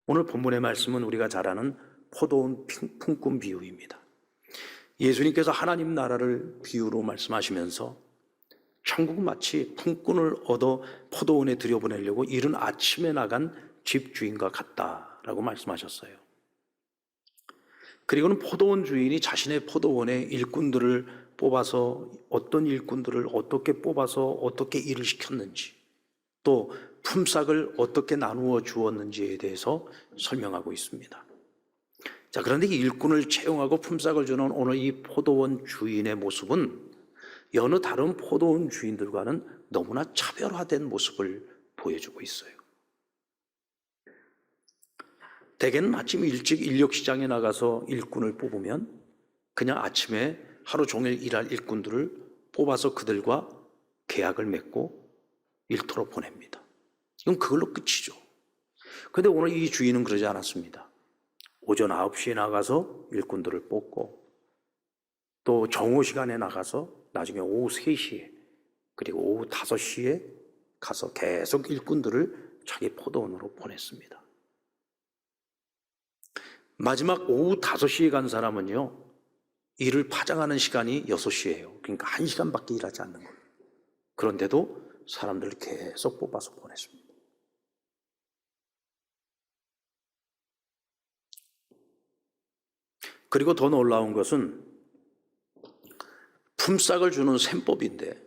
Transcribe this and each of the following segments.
오늘 본문의 말씀은 우리가 잘 아는 포도원 품꾼 비유입니다. 예수님께서 하나님 나라를 비유로 말씀하시면서 천국은 마치 품꾼을 얻어 포도원에 들여보내려고 이른 아침에 나간 집주인과 같다라고 말씀하셨어요. 그리고는 포도원 주인이 자신의 포도원에 일꾼들을 뽑아서 어떤 일꾼들을 어떻게 뽑아서 어떻게 일을 시켰는지, 또 품삯을 어떻게 나누어 주었는지에 대해서 설명하고 있습니다. 자, 그런데 이 일꾼을 채용하고 품삯을 주는 오늘 이 포도원 주인의 모습은 여느 다른 포도원 주인들과는 너무나 차별화된 모습을 보여주고 있어요. 대개는 아침 일찍 인력시장에 나가서 일꾼을 뽑으면 그냥 아침에 하루 종일 일할 일꾼들을 뽑아서 그들과 계약을 맺고 일터로 보냅니다. 이건 그걸로 끝이죠. 그런데 오늘 이 주인은 그러지 않았습니다. 오전 9시에 나가서 일꾼들을 뽑고 또 정오 시간에 나가서 나중에 오후 3시에 그리고 오후 5시에 가서 계속 일꾼들을 자기 포도원으로 보냈습니다. 마지막 오후 5시에 간 사람은요, 일을 파장하는 시간이 6시예요. 그러니까 1시간밖에 일하지 않는 거예요. 그런데도 사람들을 계속 뽑아서 보냈습니다. 그리고 더 놀라운 것은 품삯을 주는 셈법인데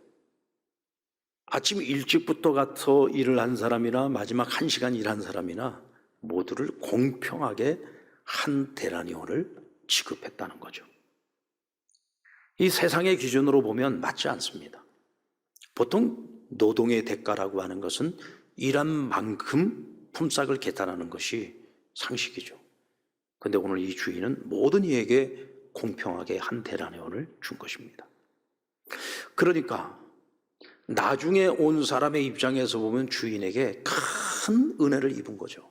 아침 일찍부터 가서 일을 한 사람이나 마지막 1시간 일한 사람이나 모두를 공평하게 한 데나리온을 지급했다는 거죠. 이 세상의 기준으로 보면 맞지 않습니다. 보통 노동의 대가라고 하는 것은 일한 만큼 품삯을 계산하는 것이 상식이죠. 그런데 오늘 이 주인은 모든 이에게 공평하게 한 데나리온을 준 것입니다. 그러니까 나중에 온 사람의 입장에서 보면 주인에게 큰 은혜를 입은 거죠.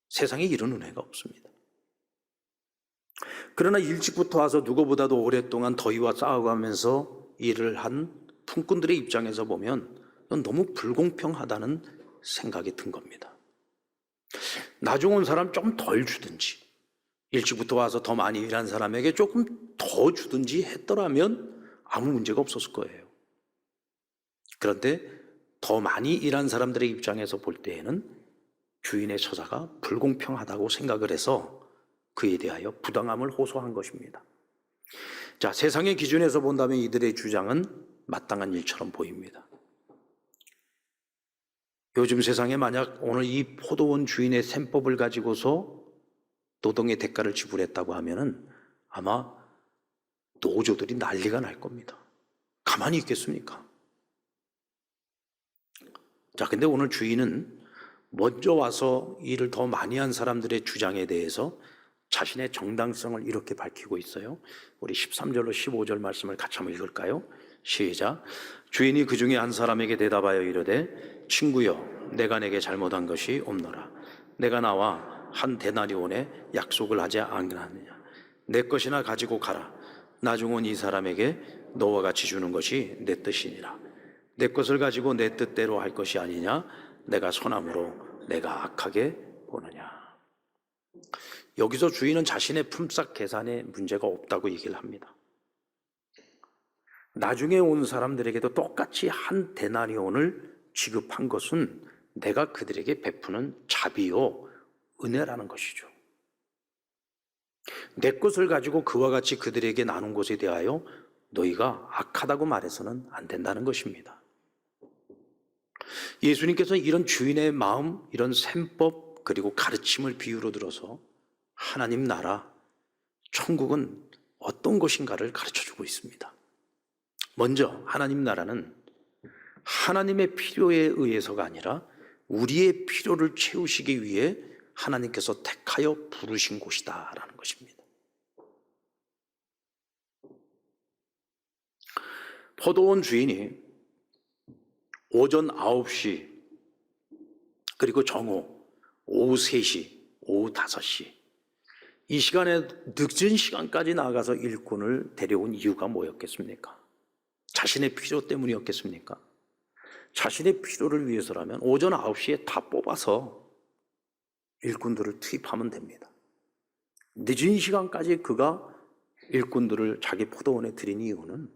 세상에 이런 은혜가 없습니다. 그러나 일찍부터 와서 누구보다도 오랫동안 더위와 싸워가면서 일을 한 품꾼들의 입장에서 보면 너무 불공평하다는 생각이 든 겁니다. 나중 온 사람 좀 덜 주든지 일찍부터 와서 더 많이 일한 사람에게 조금 더 주든지 했더라면 아무 문제가 없었을 거예요. 그런데 더 많이 일한 사람들의 입장에서 볼 때에는 주인의 처사가 불공평하다고 생각을 해서 그에 대하여 부당함을 호소한 것입니다. 자, 세상의 기준에서 본다면 이들의 주장은 마땅한 일처럼 보입니다. 요즘 세상에 만약 오늘 이 포도원 주인의 셈법을 가지고서 노동의 대가를 지불했다고 하면은 아마 노조들이 난리가 날 겁니다. 가만히 있겠습니까? 자, 근데 오늘 주인은 먼저 와서 일을 더 많이 한 사람들의 주장에 대해서 자신의 정당성을 이렇게 밝히고 있어요. 우리 13절로 15절 말씀을 같이 한번 읽을까요? 시작. 주인이 그 중에 한 사람에게 대답하여 이르되 친구여, 내가 내게 잘못한 것이 없노라. 내가 나와 한 데나리온에 약속을 하지 않았느냐. 내 것이나 가지고 가라. 나중 온 이 사람에게 너와 같이 주는 것이 내 뜻이니라. 내 것을 가지고 내 뜻대로 할 것이 아니냐. 내가 선함으로 내가 악하게 보느냐. 여기서 주인은 자신의 품삯 계산에 문제가 없다고 얘기를 합니다. 나중에 온 사람들에게도 똑같이 한 데나리온을 지급한 것은 내가 그들에게 베푸는 자비요 은혜라는 것이죠. 내 것을 가지고 그와 같이 그들에게 나눈 것에 대하여 너희가 악하다고 말해서는 안 된다는 것입니다. 예수님께서 이런 주인의 마음, 이런 셈법 그리고 가르침을 비유로 들어서 하나님 나라, 천국은 어떤 것인가를 가르쳐주고 있습니다. 먼저 하나님 나라는 하나님의 필요에 의해서가 아니라 우리의 필요를 채우시기 위해 하나님께서 택하여 부르신 곳이다라는 것입니다. 포도원 주인이 오전 9시 그리고 정오, 오후 3시, 오후 5시 이 시간에 늦은 시간까지 나가서 일꾼을 데려온 이유가 뭐였겠습니까? 자신의 필요 때문이었겠습니까? 자신의 필요를 위해서라면 오전 9시에 다 뽑아서 일꾼들을 투입하면 됩니다. 늦은 시간까지 그가 일꾼들을 자기 포도원에 들인 이유는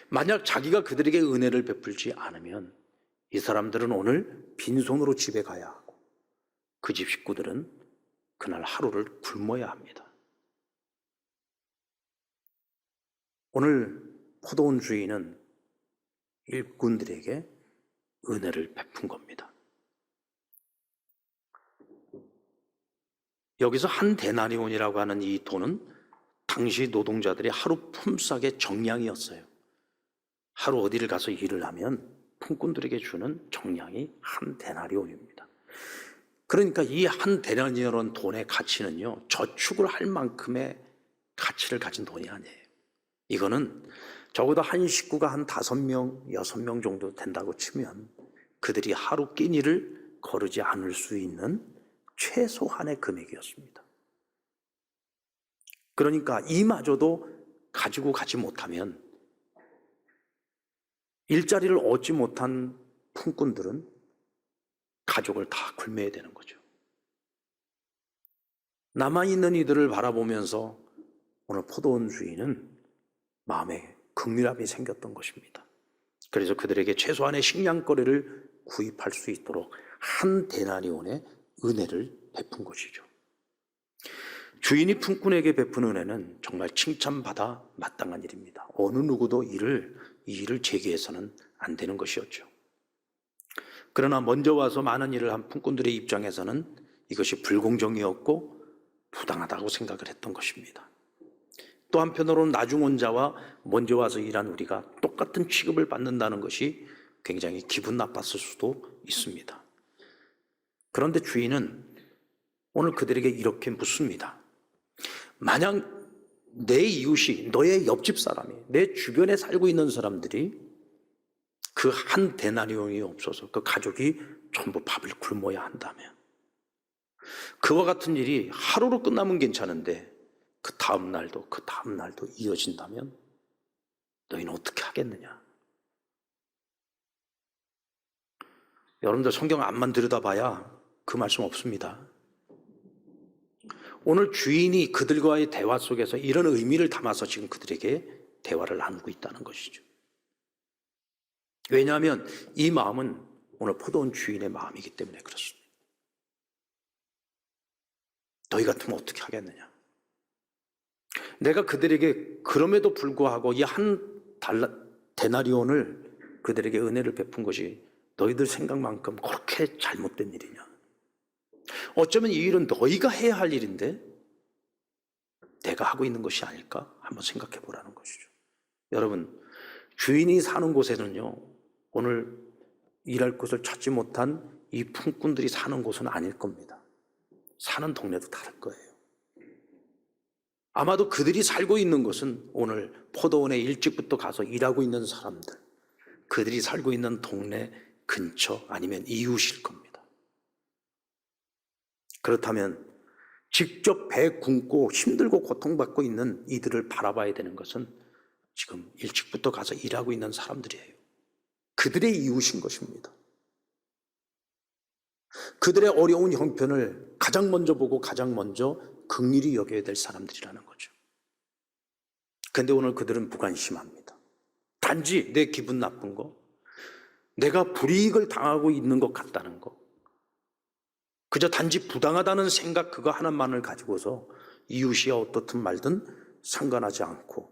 만약 자기가 그들에게 은혜를 베풀지 않으면 이 사람들은 오늘 빈손으로 집에 가야 하고 그 집 식구들은 그날 하루를 굶어야 합니다. 오늘 포도원 주인은 일꾼들에게 은혜를 베푼 겁니다. 여기서 한 데나리온이라고 하는 이 돈은 당시 노동자들의 하루 품삯의 정량이었어요. 하루 어디를 가서 일을 하면 품꾼들에게 주는 정량이 한 데나리온입니다. 그러니까 이 한 데나리온 돈의 가치는요, 저축을 할 만큼의 가치를 가진 돈이 아니에요. 이거는 적어도 한 식구가 한 5명, 6명 정도 된다고 치면 그들이 하루 끼니를 거르지 않을 수 있는 최소한의 금액이었습니다. 그러니까 이마저도 가지고 가지 못하면 일자리를 얻지 못한 품꾼들은 가족을 다 굶어야 되는 거죠. 남아있는 이들을 바라보면서 오늘 포도원 주인은 마음에 긍휼함이 생겼던 것입니다. 그래서 그들에게 최소한의 식량거리를 구입할 수 있도록 한 데나리온의 은혜를 베푼 것이죠. 주인이 품꾼에게 베푼 은혜는 정말 칭찬받아 마땅한 일입니다. 어느 누구도 이 일을 제기해서는 안 되는 것이었죠. 그러나 먼저 와서 많은 일을 한 품꾼들의 입장에서는 이것이 불공정이었고 부당하다고 생각을 했던 것입니다. 또 한편으로는 나중 온 자와 먼저 와서 일한 우리가 똑같은 취급을 받는다는 것이 굉장히 기분 나빴을 수도 있습니다. 그런데 주인은 오늘 그들에게 이렇게 묻습니다. 만약 내 이웃이, 너의 옆집 사람이, 내 주변에 살고 있는 사람들이 그 한 데나리온이 없어서 그 가족이 전부 밥을 굶어야 한다면, 그와 같은 일이 하루로 끝나면 괜찮은데 그 다음 날도 이어진다면 너희는 어떻게 하겠느냐? 여러분들 성경 앞만 들여다봐야 그 말씀 없습니다. 오늘 주인이 그들과의 대화 속에서 이런 의미를 담아서 지금 그들에게 대화를 나누고 있다는 것이죠. 왜냐하면 이 마음은 오늘 포도원 주인의 마음이기 때문에 그렇습니다. 너희 같으면 어떻게 하겠느냐? 내가 그들에게 그럼에도 불구하고 이 한 데나리온을 그들에게 은혜를 베푼 것이 너희들 생각만큼 그렇게 잘못된 일이냐? 어쩌면 이 일은 너희가 해야 할 일인데 내가 하고 있는 것이 아닐까? 한번 생각해 보라는 것이죠. 여러분, 주인이 사는 곳에는요, 오늘 일할 곳을 찾지 못한 이 품꾼들이 사는 곳은 아닐 겁니다. 사는 동네도 다를 거예요. 아마도 그들이 살고 있는 곳은 오늘 포도원에 일찍부터 가서 일하고 있는 사람들, 그들이 살고 있는 동네 근처 아니면 이웃일 겁니다. 그렇다면 직접 배 굶고 힘들고 고통받고 있는 이들을 바라봐야 되는 것은 지금 일찍부터 가서 일하고 있는 사람들이에요. 그들의 이웃인 것입니다. 그들의 어려운 형편을 가장 먼저 보고 가장 먼저 긍휼히 여겨야 될 사람들이라는 거죠. 그런데 오늘 그들은 무관심합니다. 단지 내 기분 나쁜 거, 내가 불이익을 당하고 있는 것 같다는 거, 그저 단지 부당하다는 생각 그거 하나만을 가지고서 이웃이 어떻든 말든 상관하지 않고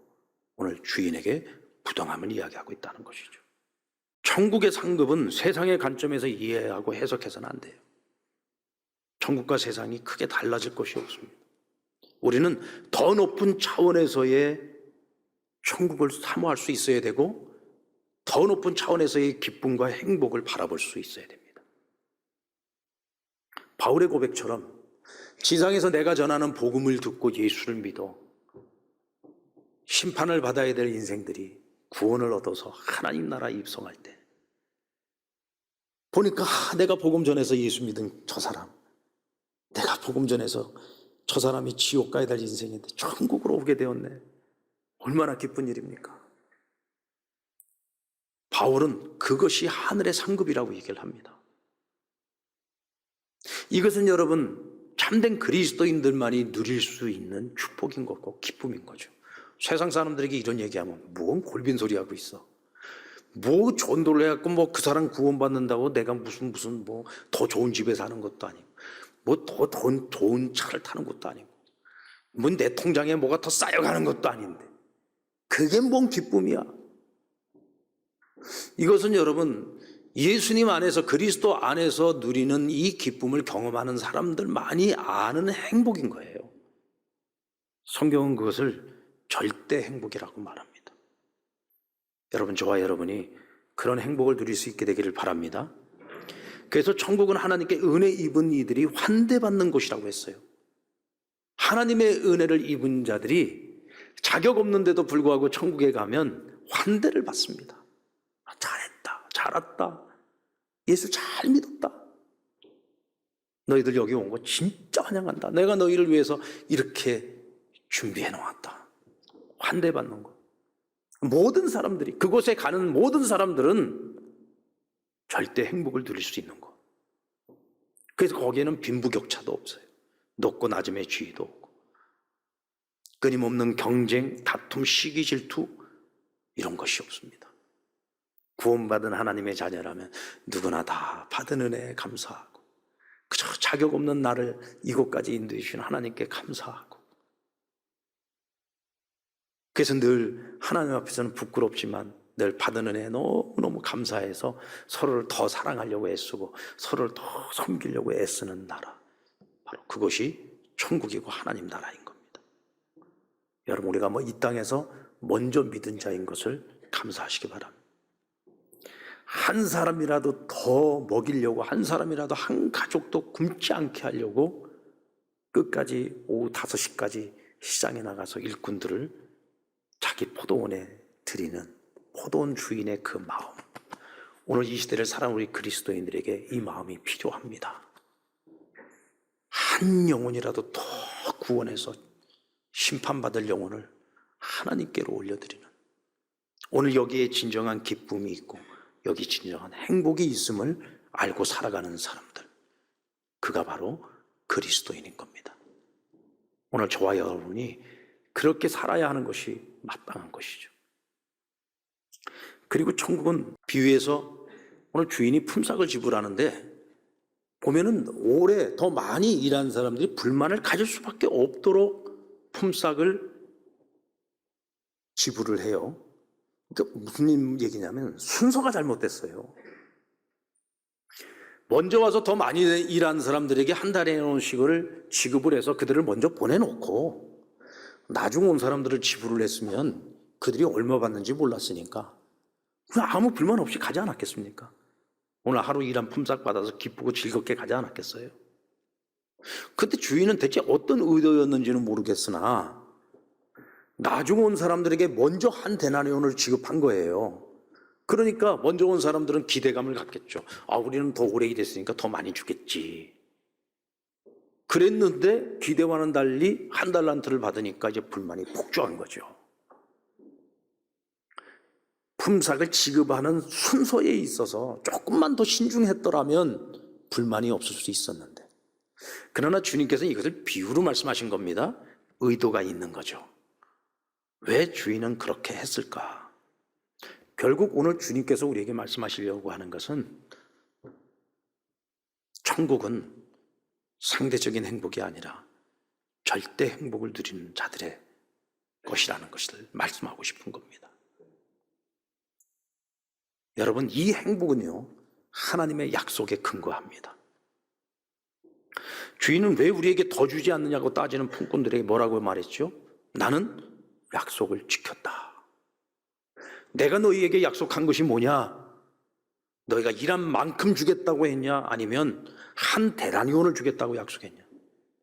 오늘 주인에게 부당함을 이야기하고 있다는 것이죠. 천국의 상급은 세상의 관점에서 이해하고 해석해서는 안 돼요. 천국과 세상이 크게 달라질 것이 없습니다. 우리는 더 높은 차원에서의 천국을 사모할 수 있어야 되고 더 높은 차원에서의 기쁨과 행복을 바라볼 수 있어야 됩니다. 바울의 고백처럼 지상에서 내가 전하는 복음을 듣고 예수를 믿어 심판을 받아야 될 인생들이 구원을 얻어서 하나님 나라에 입성할 때 보니까 내가 복음 전해서 예수 믿은 저 사람, 내가 복음 전해서 저 사람이 지옥 가야 될 인생인데 천국으로 오게 되었네. 얼마나 기쁜 일입니까? 바울은 그것이 하늘의 상급이라고 얘기를 합니다. 이것은 여러분 참된 그리스도인들만이 누릴 수 있는 축복인 거고 기쁨인 거죠. 세상 사람들에게 이런 얘기하면 뭔 골빈 소리 하고 있어. 뭐 전도를 해갖고 뭐 그 사람 구원받는다고 내가 무슨 뭐 더 좋은 집에 사는 것도 아니고 뭐 더 좋은 차를 타는 것도 아니고 뭐 내 통장에 뭐가 더 쌓여가는 것도 아닌데 그게 뭔 기쁨이야. 이것은 여러분 예수님 안에서 그리스도 안에서 누리는 이 기쁨을 경험하는 사람들만이 아는 행복인 거예요. 성경은 그것을 절대 행복이라고 말합니다. 여러분, 저와 여러분이 그런 행복을 누릴 수 있게 되기를 바랍니다. 그래서 천국은 하나님께 은혜 입은 이들이 환대받는 곳이라고 했어요. 하나님의 은혜를 입은 자들이 자격 없는데도 불구하고 천국에 가면 환대를 받습니다. 잘했다, 잘 왔다, 예수 잘 믿었다, 너희들 여기 온 거 진짜 환영한다, 내가 너희를 위해서 이렇게 준비해 놓았다. 환대받는 것. 모든 사람들이, 그곳에 가는 모든 사람들은 절대 행복을 누릴 수 있는 것. 그래서 거기에는 빈부격차도 없어요. 높고 낮음의 지위도 없고 끊임없는 경쟁, 다툼, 시기, 질투 이런 것이 없습니다. 구원받은 하나님의 자녀라면 누구나 다 받은 은혜에 감사하고 그저 자격 없는 나를 이곳까지 인도해 주신 하나님께 감사하고, 그래서 늘 하나님 앞에서는 부끄럽지만 늘 받은 은혜에 너무너무 감사해서 서로를 더 사랑하려고 애쓰고 서로를 더 섬기려고 애쓰는 나라, 바로 그것이 천국이고 하나님 나라인 겁니다. 여러분, 우리가 뭐 이 땅에서 먼저 믿은 자인 것을 감사하시기 바랍니다. 한 사람이라도 더 먹이려고, 한 사람이라도 한 가족도 굶지 않게 하려고 끝까지 오후 5시까지 시장에 나가서 일꾼들을 자기 포도원에 드리는 포도원 주인의 그 마음, 오늘 이 시대를 살아온 우리 그리스도인들에게 이 마음이 필요합니다. 한 영혼이라도 더 구원해서 심판받을 영혼을 하나님께로 올려드리는, 오늘 여기에 진정한 기쁨이 있고 여기 진정한 행복이 있음을 알고 살아가는 사람들, 그가 바로 그리스도인인 겁니다. 오늘 저와 여러분이 그렇게 살아야 하는 것이 마땅한 것이죠. 그리고 천국은 비유해서 오늘 주인이 품삯을 지불하는데 보면은 오래 더 많이 일한 사람들이 불만을 가질 수밖에 없도록 품삯을 지불을 해요. 그러니까 무슨 얘기냐면 순서가 잘못됐어요. 먼저 와서 더 많이 일한 사람들에게 한 달에 원씩을 지급을 해서 그들을 먼저 보내놓고 나중 온 사람들을 지불을 했으면 그들이 얼마 받는지 몰랐으니까 그냥 아무 불만 없이 가지 않았겠습니까? 오늘 하루 일한 품삯 받아서 기쁘고 즐겁게 가지 않았겠어요? 그때 주인은 대체 어떤 의도였는지는 모르겠으나 나중 온 사람들에게 먼저 한 데나리온을 지급한 거예요. 그러니까 먼저 온 사람들은 기대감을 갖겠죠. 아, 우리는 더 오래 일했으니까 더 많이 주겠지. 그랬는데 기대와는 달리 한 달란트를 받으니까 이제 불만이 폭주한 거죠. 품삯을 지급하는 순서에 있어서 조금만 더 신중했더라면 불만이 없을 수 있었는데, 그러나 주님께서는 이것을 비유로 말씀하신 겁니다. 의도가 있는 거죠. 왜 주인은 그렇게 했을까? 결국 오늘 주님께서 우리에게 말씀하시려고 하는 것은 천국은 상대적인 행복이 아니라 절대 행복을 누리는 자들의 것이라는 것을 말씀하고 싶은 겁니다. 여러분, 이 행복은요, 하나님의 약속에 근거합니다. 주인은 왜 우리에게 더 주지 않느냐고 따지는 품꾼들에게 뭐라고 말했죠? 나는 약속을 지켰다. 내가 너희에게 약속한 것이 뭐냐? 너희가 일한 만큼 주겠다고 했냐? 아니면 한 데나리온을 주겠다고 약속했냐?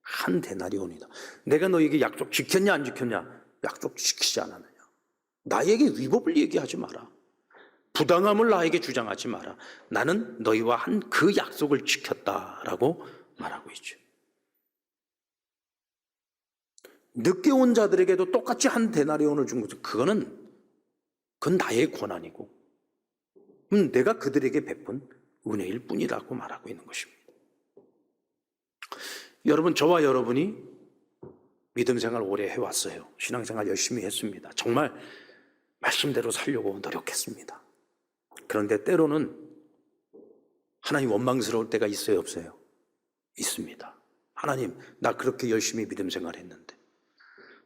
한 데나리온이다. 내가 너희에게 약속 지켰냐 안 지켰냐? 약속 지키지 않았느냐? 나에게 위법을 얘기하지 마라. 부당함을 나에게 주장하지 마라. 나는 너희와 한 그 약속을 지켰다라고 말하고 있죠. 늦게 온 자들에게도 똑같이 한 데나리온을 준 거죠. 그건 나의 권한이고 내가 그들에게 베푼 은혜일 뿐이라고 말하고 있는 것입니다. 여러분, 저와 여러분이 믿음 생활 오래 해왔어요. 신앙생활 열심히 했습니다. 정말 말씀대로 살려고 노력했습니다. 그런데 때로는 하나님 원망스러울 때가 있어요, 없어요? 있습니다. 하나님, 나 그렇게 열심히 믿음 생활했는데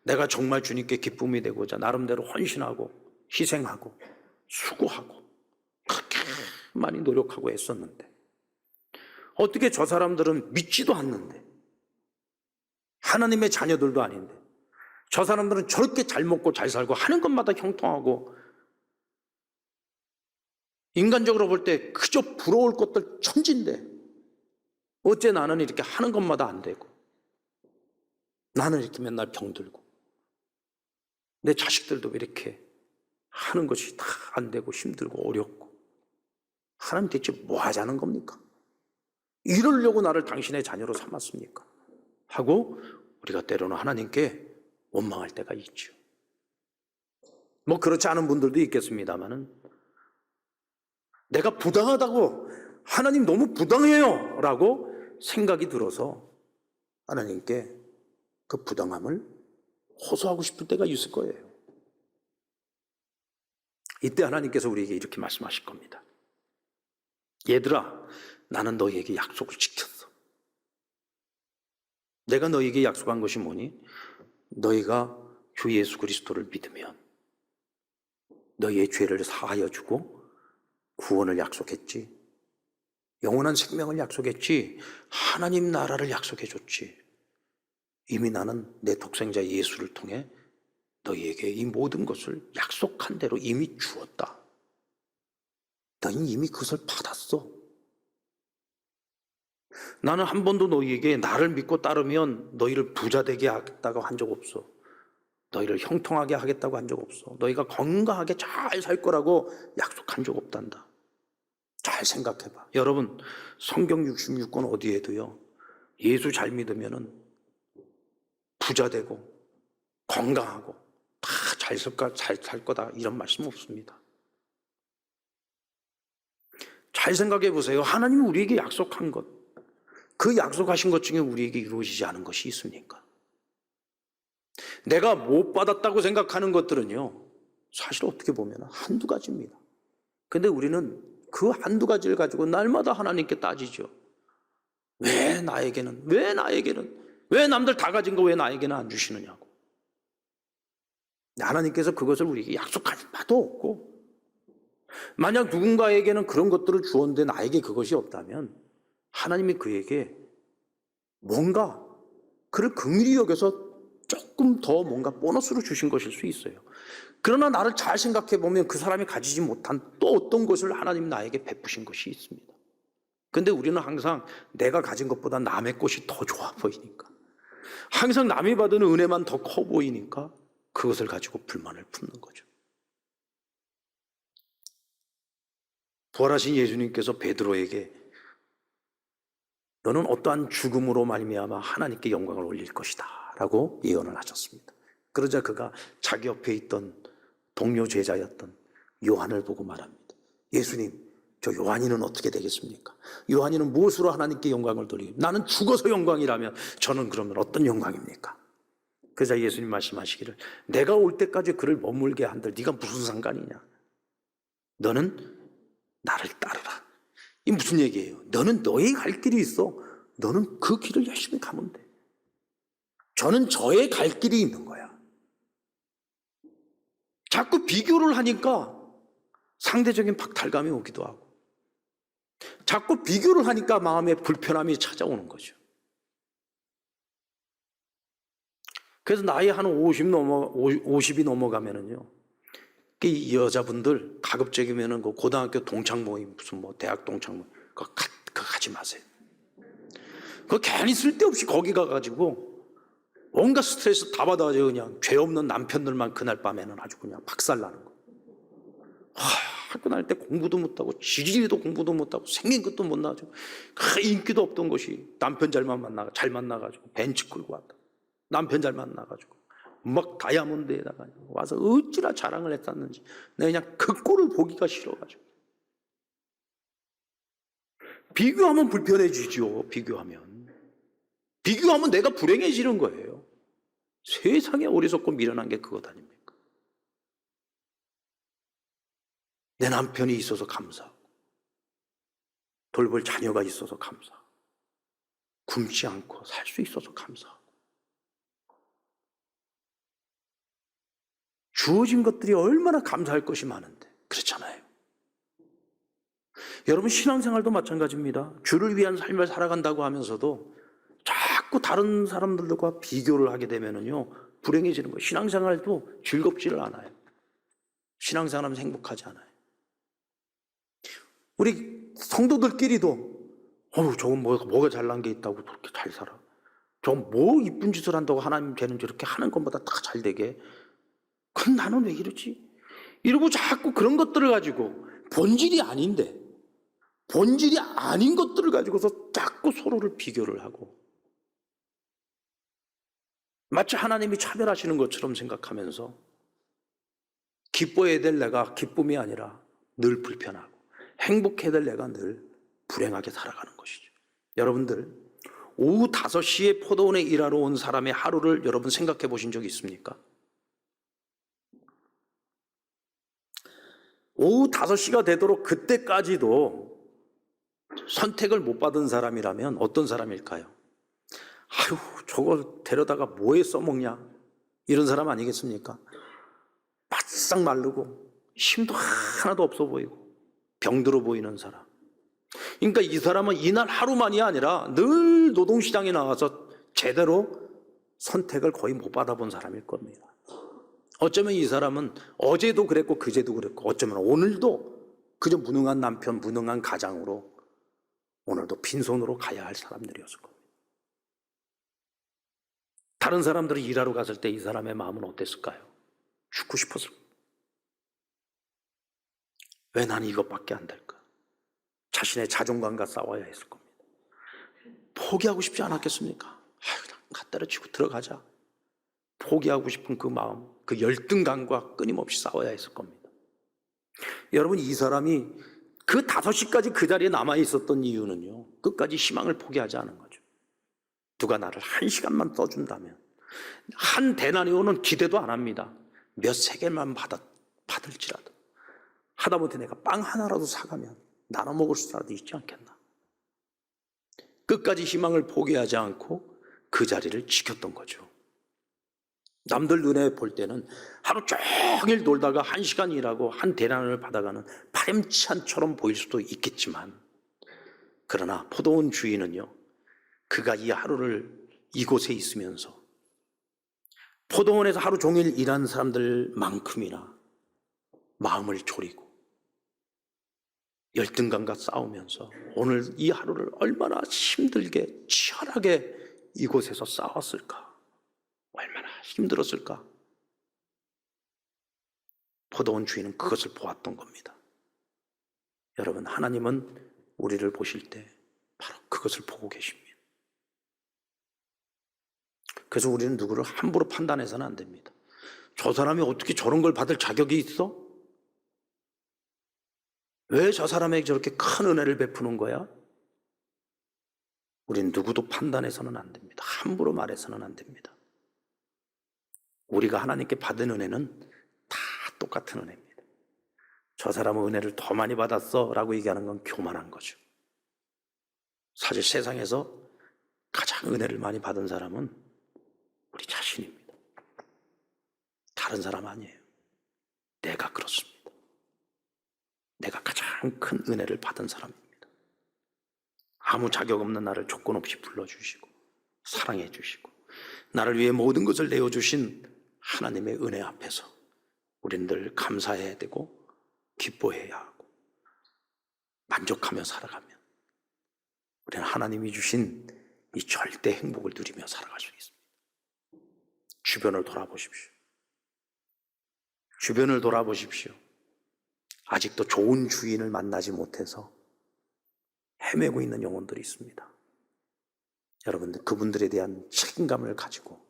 내가 정말 주님께 기쁨이 되고자 나름대로 헌신하고 희생하고 수고하고 그렇게 많이 노력하고 애썼는데 어떻게 저 사람들은 믿지도 않는데, 하나님의 자녀들도 아닌데 저 사람들은 저렇게 잘 먹고 잘 살고 하는 것마다 형통하고 인간적으로 볼 때 그저 부러울 것들 천진데 어째 나는 이렇게 하는 것마다 안 되고, 나는 이렇게 맨날 병들고, 내 자식들도 왜 이렇게 하는 것이 다 안 되고 힘들고 어렵고, 하나님 대체 뭐 하자는 겁니까? 이러려고 나를 당신의 자녀로 삼았습니까? 하고 우리가 때로는 하나님께 원망할 때가 있죠. 뭐 그렇지 않은 분들도 있겠습니다만은, 내가 부당하다고, 하나님 너무 부당해요 라고 생각이 들어서 하나님께 그 부당함을 호소하고 싶을 때가 있을 거예요. 이때 하나님께서 우리에게 이렇게 말씀하실 겁니다. 얘들아, 나는 너희에게 약속을 지켰어. 내가 너희에게 약속한 것이 뭐니? 너희가 주 예수 그리스도를 믿으면 너희의 죄를 사하여 주고 구원을 약속했지, 영원한 생명을 약속했지, 하나님 나라를 약속해 줬지. 이미 나는 내 독생자 예수를 통해 너희에게 이 모든 것을 약속한 대로 이미 주었다. 너희는 이미 그것을 받았어. 나는 한 번도 너희에게 나를 믿고 따르면 너희를 부자 되게 하겠다고 한 적 없어. 너희를 형통하게 하겠다고 한 적 없어. 너희가 건강하게 잘 살 거라고 약속한 적 없단다. 잘 생각해봐. 여러분, 성경 66권 어디에도요, 예수 잘 믿으면은 부자 되고 건강하고 다 잘 살 거다 이런 말씀 없습니다. 잘 생각해 보세요. 하나님이 우리에게 약속한 것, 그 약속하신 것 중에 우리에게 이루어지지 않은 것이 있습니까? 내가 못 받았다고 생각하는 것들은요, 사실 어떻게 보면 한두 가지입니다. 근데 우리는 그 한두 가지를 가지고 날마다 하나님께 따지죠. 왜 나에게는, 왜 남들 다 가진 거 왜 나에게는 안 주시느냐고. 하나님께서 그것을 우리에게 약속하신 바도 없고, 만약 누군가에게는 그런 것들을 주었는데 나에게 그것이 없다면 하나님이 그에게 뭔가 그를 긍휼히 여겨서 조금 더 뭔가 보너스로 주신 것일 수 있어요. 그러나 나를 잘 생각해 보면 그 사람이 가지지 못한 또 어떤 것을 하나님 나에게 베푸신 것이 있습니다. 근데 우리는 항상 내가 가진 것보다 남의 것이 더 좋아 보이니까, 항상 남이 받은 은혜만 더 커 보이니까 그것을 가지고 불만을 품는 거죠. 부활하신 예수님께서 베드로에게 너는 어떠한 죽음으로 말미암아 하나님께 영광을 올릴 것이다 라고 예언을 하셨습니다. 그러자 그가 자기 옆에 있던 동료 제자였던 요한을 보고 말합니다. 예수님, 저 요한이는 어떻게 되겠습니까? 요한이는 무엇으로 하나님께 영광을 돌리고, 나는 죽어서 영광이라면 저는 그러면 어떤 영광입니까? 그러자 예수님 말씀하시기를, 내가 올 때까지 그를 머물게 한들 네가 무슨 상관이냐? 너는 나를 따르라. 이 무슨 얘기예요? 너는 너의 갈 길이 있어. 너는 그 길을 열심히 가면 돼. 저는 저의 갈 길이 있는 거야. 자꾸 비교를 하니까 상대적인 박탈감이 오기도 하고, 자꾸 비교를 하니까 마음에 불편함이 찾아오는 거죠. 그래서 나이 한 50이 넘어가면은요, 이 여자분들 가급적이면은 그 고등학교 동창 모임, 무슨 뭐 대학 동창 모임, 그거 가지 마세요. 그거 괜히 쓸데없이 거기 가가지고 온갖 스트레스 다 받아가지고 그냥 죄 없는 남편들만 그날 밤에는 아주 그냥 박살나는 거. 학교 다닐 때 공부도 못하고 지리도 공부도 못하고 생긴 것도 못 나가지고 인기도 없던 것이 남편 잘 만나가지고 벤츠 끌고 왔다. 남편 잘 만나가지고 막 다이아몬드에다가 와서 어찌나 자랑을 했었는지 내가 그냥 그 꼴을 보기가 싫어가지고. 비교하면 불편해지죠. 비교하면. 비교하면 내가 불행해지는 거예요. 세상에 어리석고 미련한 게 그것 아닙니까? 내 남편이 있어서 감사하고, 돌볼 자녀가 있어서 감사하고, 굶지 않고 살 수 있어서 감사하고, 주어진 것들이 얼마나 감사할 것이 많은데 그렇잖아요. 여러분, 신앙생활도 마찬가지입니다. 주를 위한 삶을 살아간다고 하면서도 자꾸 다른 사람들과 비교를 하게 되면은요, 불행해지는 거예요. 신앙생활도 즐겁지를 않아요. 신앙생활하면 행복하지 않아요. 우리 성도들끼리도 저건 뭐가 잘난 게 있다고 그렇게 잘 살아. 저건 뭐 이쁜 짓을 한다고 하나님 되는 저렇게 하는 것보다 다 잘 되게. 그럼 나는 왜 이러지? 이러고 자꾸 그런 것들을 가지고 본질이 아닌데, 본질이 아닌 것들을 가지고서 자꾸 서로를 비교를 하고, 마치 하나님이 차별하시는 것처럼 생각하면서 기뻐해야 될 내가 기쁨이 아니라 늘 불편하고, 행복해야 될 내가 늘 불행하게 살아가는 것이죠. 여러분들, 오후 5시에 포도원에 일하러 온 사람의 하루를 여러분 생각해 보신 적 있습니까? 오후 5시가 되도록 그때까지도 선택을 못 받은 사람이라면 어떤 사람일까요? 아유, 저걸 데려다가 뭐에 써먹냐, 이런 사람 아니겠습니까? 바싹 마르고 힘도 하나도 없어 보이고 병들어 보이는 사람. 그러니까 이 사람은 이날 하루만이 아니라 늘 노동시장에 나와서 제대로 선택을 거의 못 받아본 사람일 겁니다. 어쩌면 이 사람은 어제도 그랬고 그제도 그랬고 어쩌면 오늘도 그저 무능한 남편, 무능한 가장으로 오늘도 빈손으로 가야 할 사람들이었을 겁니다. 다른 사람들이 일하러 갔을 때 이 사람의 마음은 어땠을까요? 죽고 싶었을 거예요. 왜 나는 이것밖에 안 될까? 자신의 자존감과 싸워야 했을 겁니다. 포기하고 싶지 않았겠습니까? 그냥 갖다를 치고 들어가자. 포기하고 싶은 그 마음, 그 열등감과 끊임없이 싸워야 했을 겁니다. 여러분, 이 사람이 그 5시까지 그 자리에 남아 있었던 이유는요, 끝까지 희망을 포기하지 않은 거죠. 누가 나를 1시간만 써준다면, 한 데나리온은 기대도 안 합니다. 몇 세겔만 받을지라도, 하다못해 내가 빵 하나라도 사가면 나눠 먹을 수라도 있지 않겠나. 끝까지 희망을 포기하지 않고 그 자리를 지켰던 거죠. 남들 눈에 볼 때는 하루 종일 놀다가 1시간 일하고 한 데나리온을 받아가는 파렴치한처럼 보일 수도 있겠지만, 그러나 포도원 주인은요, 그가 이 하루를 이곳에 있으면서 포도원에서 하루 종일 일한 사람들만큼이나 마음을 졸이고 열등감과 싸우면서 오늘 이 하루를 얼마나 힘들게 치열하게 이곳에서 싸웠을까, 얼마나 힘들었을까. 포도원 주인은 그것을 보았던 겁니다. 여러분, 하나님은 우리를 보실 때 바로 그것을 보고 계십니다. 그래서 우리는 누구를 함부로 판단해서는 안 됩니다. 저 사람이 어떻게 저런 걸 받을 자격이 있어? 왜 저 사람에게 저렇게 큰 은혜를 베푸는 거야? 우린 누구도 판단해서는 안 됩니다. 함부로 말해서는 안 됩니다. 우리가 하나님께 받은 은혜는 다 똑같은 은혜입니다. 저 사람은 은혜를 더 많이 받았어 라고 얘기하는 건 교만한 거죠. 사실 세상에서 가장 은혜를 많이 받은 사람은 우리 자신입니다. 다른 사람 아니에요. 내가 그렇습니다. 내가 가장 큰 은혜를 받은 사람입니다. 아무 자격 없는 나를 조건 없이 불러주시고 사랑해 주시고 나를 위해 모든 것을 내어주신 하나님의 은혜 앞에서 우리는 늘 감사해야 되고 기뻐해야 하고 만족하며 살아가면 우리는 하나님이 주신 이 절대 행복을 누리며 살아갈 수 있습니다. 주변을 돌아보십시오. 주변을 돌아보십시오. 아직도 좋은 주인을 만나지 못해서 헤매고 있는 영혼들이 있습니다. 여러분들, 그분들에 대한 책임감을 가지고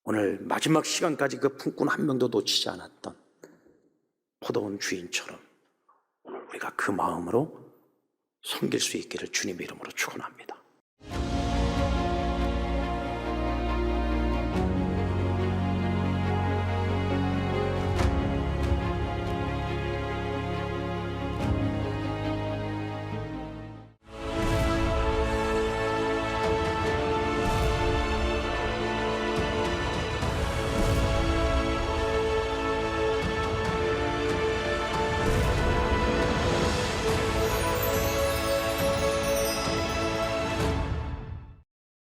오늘 마지막 시간까지 그 품꾼 한 명도 놓치지 않았던 포도원 주인처럼 오늘 우리가 그 마음으로 섬길 수 있기를 주님의 이름으로 축원합니다.